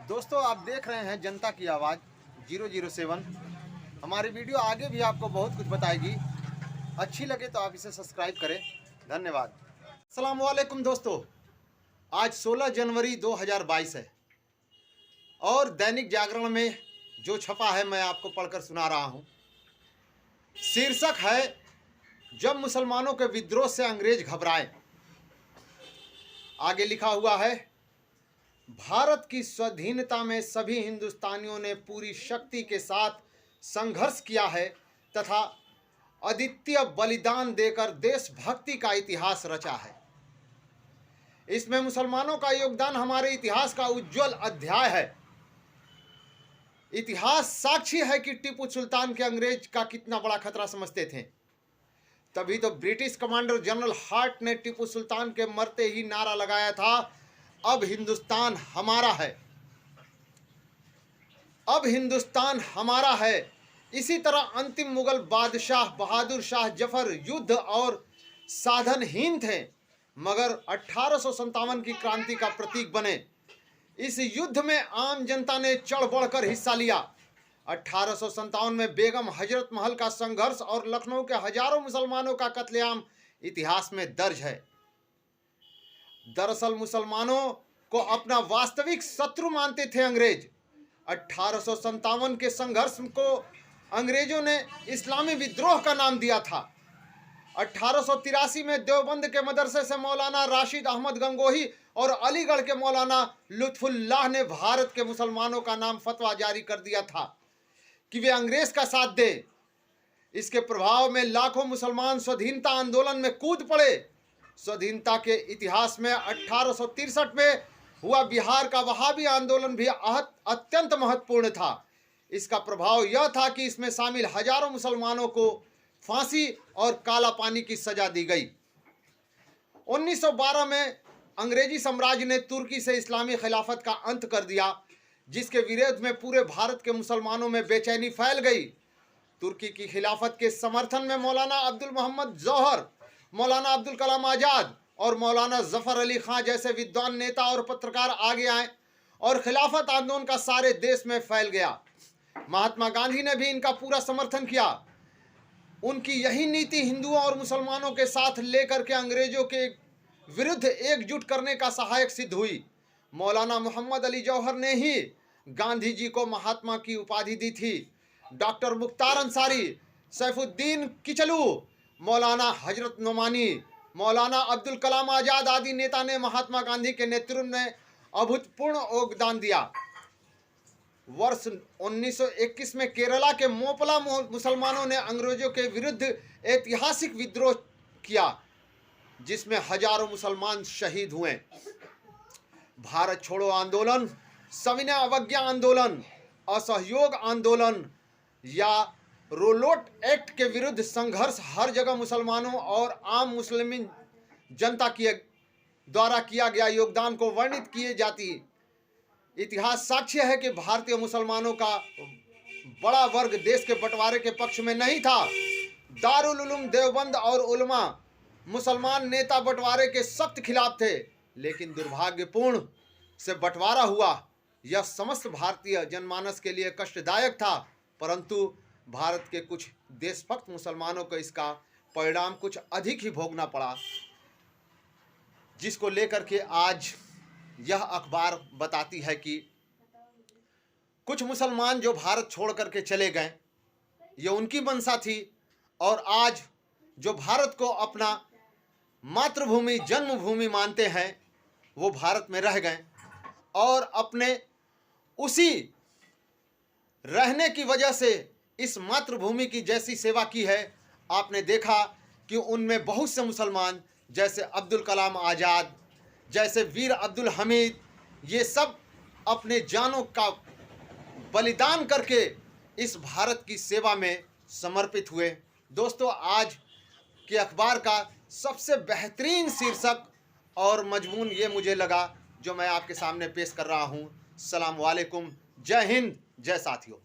दोस्तों, आप देख रहे हैं जनता की आवाज़ 007। हमारी वीडियो आगे भी आपको बहुत कुछ बताएगी। अच्छी लगे तो आप इसे सब्सक्राइब करें। धन्यवाद। अस्सलाम वालेकुम दोस्तों, आज 16 जनवरी 2022 है और दैनिक जागरण में जो छपा है मैं आपको पढ़कर सुना रहा हूँ। शीर्षक है, जब मुसलमानों के विद्रोह से अंग्रेज घबराए। आगे लिखा हुआ है, भारत की स्वाधीनता में सभी हिंदुस्तानियों ने पूरी शक्ति के साथ संघर्ष किया है तथा अद्वितीय बलिदान देकर देशभक्ति का इतिहास रचा है। इसमें मुसलमानों का योगदान हमारे इतिहास का उज्जवल अध्याय है। इतिहास साक्षी है कि टीपू सुल्तान के अंग्रेज का कितना बड़ा खतरा समझते थे। तभी तो ब्रिटिश कमांडर जनरल हार्ट ने टीपू सुल्तान के मरते ही नारा लगाया था, अब हिंदुस्तान हमारा है, अब हिंदुस्तान हमारा है। इसी तरह अंतिम मुगल बादशाह बहादुर शाह जफर युद्ध और साधनहीन थे, मगर 1857 की क्रांति का प्रतीक बने। इस युद्ध में आम जनता ने चढ़ बढ़कर हिस्सा लिया। 1857 में बेगम हजरत महल का संघर्ष और लखनऊ के हजारों मुसलमानों का कत्लेआम इतिहास में दर्ज है। दरअसल मुसलमानों को अपना वास्तविक शत्रु मानते थे अंग्रेज। 1857 के संघर्ष को अंग्रेजों ने इस्लामी विद्रोह का नाम दिया था। 1883 में देवबंद के मदरसे से मौलाना राशिद अहमद गंगोही और अलीगढ़ के मौलाना लुत्फुल्लाह ने भारत के मुसलमानों का नाम फतवा जारी कर दिया था कि वे अंग्रेज का साथ दें। इसके प्रभाव में लाखों मुसलमान स्वाधीनता आंदोलन में कूद पड़े। स्वाधीनता के इतिहास में 1863 में हुआ बिहार का वहाबी आंदोलन भी अत्यंत महत्वपूर्ण था। इसका प्रभाव यह था कि इसमें शामिल हजारों मुसलमानों को फांसी और काला पानी की सजा दी गई। 1912 में अंग्रेजी साम्राज्य ने तुर्की से इस्लामी खिलाफत का अंत कर दिया, जिसके विरोध में पूरे भारत के मुसलमानों में बेचैनी फैल गई। तुर्की की खिलाफत के समर्थन में मौलाना अब्दुल मोहम्मद जौहर, मौलाना अब्दुल कलाम आज़ाद और मौलाना जफर अली खां जैसे विद्वान नेता और पत्रकार आगे आए और खिलाफत आंदोलन का सारे देश में फैल गया। महात्मा गांधी ने भी इनका पूरा समर्थन किया। उनकी यही नीति हिंदुओं और मुसलमानों के साथ लेकर के अंग्रेजों के विरुद्ध एकजुट करने का सहायक सिद्ध हुई। मौलाना मोहम्मद अली जौहर ने ही गांधी जी को महात्मा की उपाधि दी थी। डॉक्टर मुख्तार अंसारी, सैफुद्दीन किचलू, मौलाना हजरत नोमानी, मौलाना अब्दुल कलाम आज़ाद आदि नेता ने महात्मा गांधी के नेतृत्व में अभूतपूर्व योगदान दिया। वर्ष 1921 में केरला के मोपला मुसलमानों ने अंग्रेजों के विरुद्ध ऐतिहासिक विद्रोह किया, जिसमें हजारों मुसलमान शहीद हुए। भारत छोड़ो आंदोलन, सविनय अवज्ञा आंदोलन, असहयोग आंदोलन या रोलोट एक्ट के विरुद्ध संघर्ष हर जगह मुसलमानों और आम मुस्लिम जनता के द्वारा किया गया योगदान को वर्णित किए जाती। इतिहास साक्ष्य है कि भारतीय मुसलमानों का बड़ा वर्ग देश के बंटवारे के पक्ष में नहीं था। दारुल उलूम देवबंद और उलमा मुसलमान नेता बंटवारे के सख्त खिलाफ थे, लेकिन दुर्भाग्यपूर्ण से बंटवारा हुआ। यह समस्त भारतीय जनमानस के लिए कष्टदायक था, परंतु भारत के कुछ देशभक्त मुसलमानों को इसका परिणाम कुछ अधिक ही भोगना पड़ा, जिसको लेकर के आज यह अखबार बताती है कि कुछ मुसलमान जो भारत छोड़ करके चले गए, ये उनकी मंशा थी, और आज जो भारत को अपना मातृभूमि जन्मभूमि मानते हैं वो भारत में रह गए और अपने उसी रहने की वजह से इस मातृभूमि की जैसी सेवा की है। आपने देखा कि उनमें बहुत से मुसलमान जैसे अब्दुल कलाम आज़ाद, जैसे वीर अब्दुल हमीद, ये सब अपने जानों का बलिदान करके इस भारत की सेवा में समर्पित हुए। दोस्तों, आज के अखबार का सबसे बेहतरीन शीर्षक और मजमून ये मुझे लगा जो मैं आपके सामने पेश कर रहा हूँ। अस्सलाम वालेकुम, जय हिंद, जय साथियों।